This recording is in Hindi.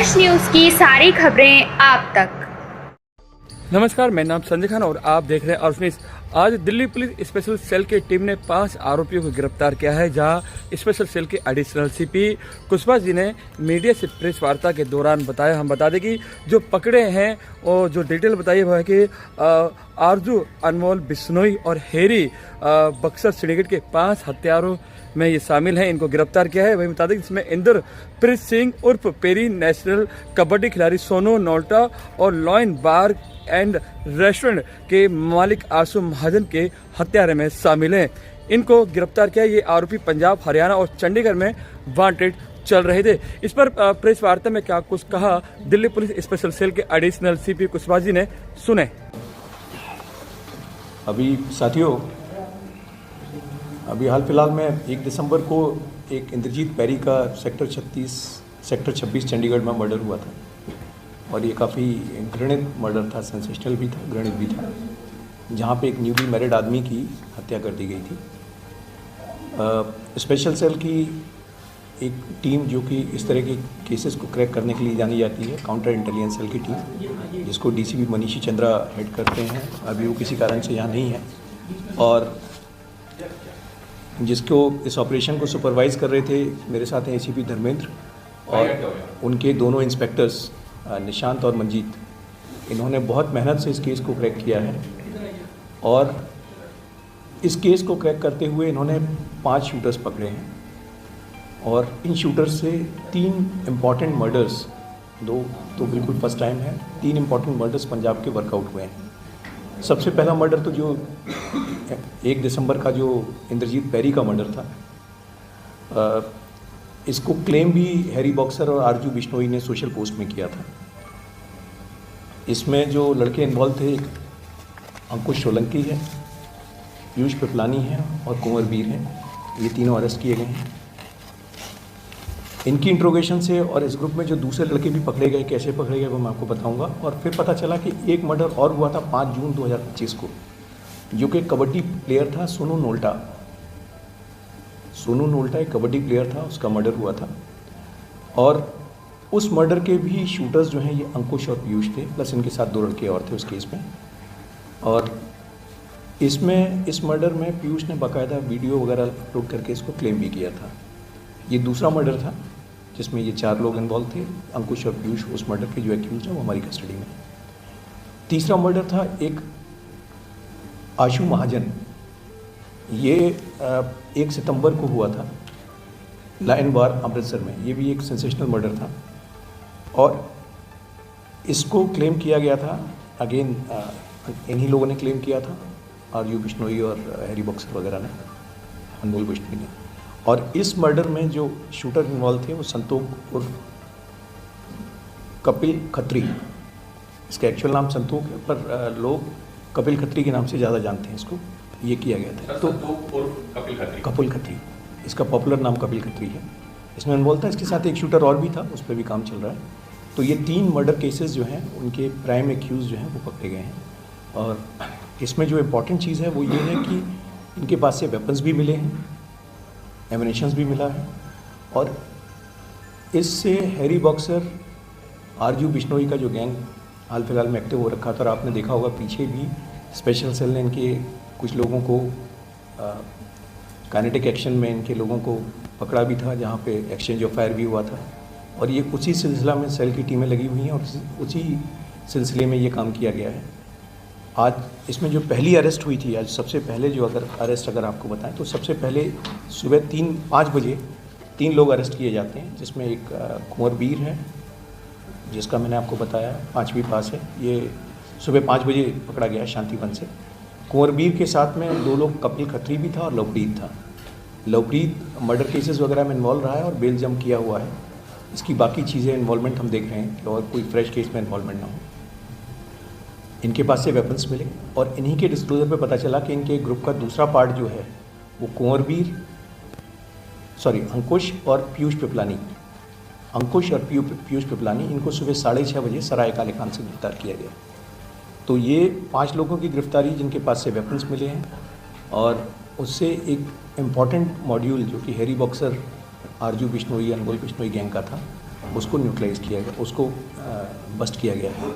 देश न्यूज की सारी खबरें आप तक। नमस्कार, मेरा नाम संजय खान और आप देख रहे हैं अर्श न्यूज़। आज दिल्ली पुलिस स्पेशल सेल की टीम ने 5 आरोपियों को गिरफ्तार किया है, जहां स्पेशल सेल के एडिशनल सीपी कुशवाहा जी ने मीडिया से प्रेस वार्ता के दौरान बताया। हम बता दें कि जो पकड़े हैं और जो डिटेल बताई वो है कि आरजू, अनमोल बिश्नोई और हैरी बक्सर सिंडिकेट के 5 हत्यारों में ये शामिल हैं। इनको गिरफ्तार किया है। वही बता दें इसमें इंद्रप्रीत सिंह उर्फ पेरी नेशनल कबड्डी खिलाड़ी सोनू नोल्टा और लॉयन बार एंड रेस्टोरेंट के मालिक आशु महाजन के हत्यारे में शामिल हैं। इनको गिरफ्तार किया। ये आरोपी पंजाब, हरियाणा और चंडीगढ़ में वांटेड चल रहे थे। इस पर प्रेस वार्ता में क्या कुछ कहा दिल्ली पुलिस स्पेशल सेल के एडिशनल सीपी कुशवाहा जी ने, सुने। अभी साथियों, अभी हाल फिलहाल में 1 दिसंबर को एक इंद्रजीत पैरी का सेक्टर 26 चंडीगढ़ में मर्डर हुआ था और ये काफ़ी घृणित मर्डर था, सेंसेशनल भी था, घृणित भी था, जहाँ पे एक न्यूली मैरिड आदमी की हत्या कर दी गई थी। स्पेशल सेल की एक टीम जो कि इस तरह के केसेस को क्रैक करने के लिए जानी जाती है, काउंटर इंटेलिजेंस सेल की टीम, जिसको डीसीपी मनीषी चंद्रा हेड करते हैं। अभी वो किसी कारण से यहाँ नहीं है और जिसको इस ऑपरेशन को सुपरवाइज कर रहे थे मेरे साथ हैं एसीपी धर्मेंद्र और उनके दोनों इंस्पेक्टर्स निशांत और मंजीत। इन्होंने बहुत मेहनत से इस केस को क्रैक किया है और इस केस को क्रैक करते हुए इन्होंने 5 शूटर्स पकड़े हैं और इन शूटर्स से 3 इम्पॉर्टेंट मर्डर्स, 2 तो बिल्कुल फर्स्ट टाइम है, 3 इम्पॉर्टेंट मर्डर्स पंजाब के वर्कआउट हुए हैं। सबसे पहला मर्डर तो जो 1 दिसंबर का जो इंद्रजीत पैरी का मर्डर था, इसको क्लेम भी हैरी बॉक्सर और आरजू बिश्नोई ने सोशल पोस्ट में किया था। इसमें जो लड़के इन्वॉल्व थे, एक अंकुश सोलंकी है, पीयूष पिपलानी है और कुंवर वीर हैं। ये तीनों अरेस्ट किए गए हैं। इनकी इंट्रोगेशन से और इस ग्रुप में जो दूसरे लड़के भी पकड़े गए, कैसे पकड़े गए वो मैं आपको बताऊंगा। और फिर पता चला कि एक मर्डर और हुआ था 5 जून 2025 को, जो कि कबड्डी प्लेयर था सोनू नोल्टा। सोनू नोल्टा एक कबड्डी प्लेयर था, उसका मर्डर हुआ था और उस मर्डर के भी शूटर्स जो हैं ये अंकुश और पीयूष थे, प्लस इनके साथ 2 लड़के और थे उस केस में। और इसमें इस मर्डर में पीयूष ने बाकायदा वीडियो वगैरह अपलोड करके इसको क्लेम भी किया था। ये दूसरा मर्डर था जिसमें ये 4 लोग इन्वॉल्व थे, अंकुश और पीयूष। उस मर्डर के जो एक्यूज हैं वो हमारी कस्टडी में। तीसरा मर्डर था एक आशु महाजन। ये 1 सितंबर को हुआ था लायन बार अमृतसर में। ये भी एक सेंसेशनल मर्डर था और इसको क्लेम किया गया था, अगेन इन्हीं लोगों ने क्लेम किया था, आरजू बिश्नोई और हैरी बॉक्सर वगैरह ने, अनमोल बिश्नोई ने। और इस मर्डर में जो शूटर इन्वॉल्व थे वो संतोख उर्फ कपिल खत्री, इसका एक्चुअल नाम संतोख है पर लोग कपिल खत्री के नाम से ज़्यादा जानते हैं इसको। ये किया गया था। तो कपिल खत्री, इसका पॉपुलर नाम कपिल खत्री है। इसमें इन्वॉल्व था। इसके साथ एक शूटर और भी था, उस पर भी काम चल रहा है। तो ये 3 मर्डर केसेस जो हैं उनके प्राइम एक्यूज जो हैं वो पकड़े गए हैं। और इसमें जो इम्पॉर्टेंट चीज़ है वो ये है कि इनके पास से वेपन्स भी मिले हैं, एमिनेशंस भी मिला है और इससे हैरी बॉक्सर, आरजू बिश्नोई का जो गैंग हाल फिलहाल में एक्टिव हो रखा था। और आपने देखा होगा पीछे भी स्पेशल सेल ने इनके कुछ लोगों को काइनेटिक एक्शन में इनके लोगों को पकड़ा भी था, जहाँ पे एक्सचेंज ऑफ फायर भी हुआ था। और ये उसी सिलसिला में सेल की टीमें लगी हुई हैं और उसी सिलसिले में ये काम किया गया है। आज इसमें जो पहली अरेस्ट हुई थी, आज सबसे पहले जो अरेस्ट आपको बताएं तो सबसे पहले सुबह 5 बजे 3 लोग अरेस्ट किए जाते हैं, जिसमें एक कुंवर वीर है जिसका मैंने आपको बताया 5वीं पास है। ये सुबह 5 बजे पकड़ा गया शांतिवन से। कुंवर वीर के साथ में 2 लोग कपिल खत्री भी था और लवप्रीत था। लवप्रीत मर्डर केसेस वगैरह में इन्वॉल्व रहा है और बेल जंप किया हुआ है। इसकी बाकी चीज़ें इन्वॉल्वमेंट हम देख रहे हैं कि और कोई फ्रेश केस में इन्वॉल्वमेंट ना हो। इनके पास से वेपन्स मिले और इन्हीं के डिस्क्लोजर पे पता चला कि इनके ग्रुप का दूसरा पार्ट जो है वो अंकुश और पीयूष पिपलानी, पीयूष पिपलानी, इनको सुबह 6:30 बजे सराय काले खान से गिरफ्तार किया गया। तो ये 5 लोगों की गिरफ्तारी जिनके पास से वेपन्स मिले हैं और उससे एक इम्पॉर्टेंट मॉड्यूल जो कि हैरी बॉक्सर, आरजू बिश्नोई, अनमोल बिश्नोई गैंग का था, उसको न्यूट्रलाइज किया गया, उसको बस्ट किया गया है।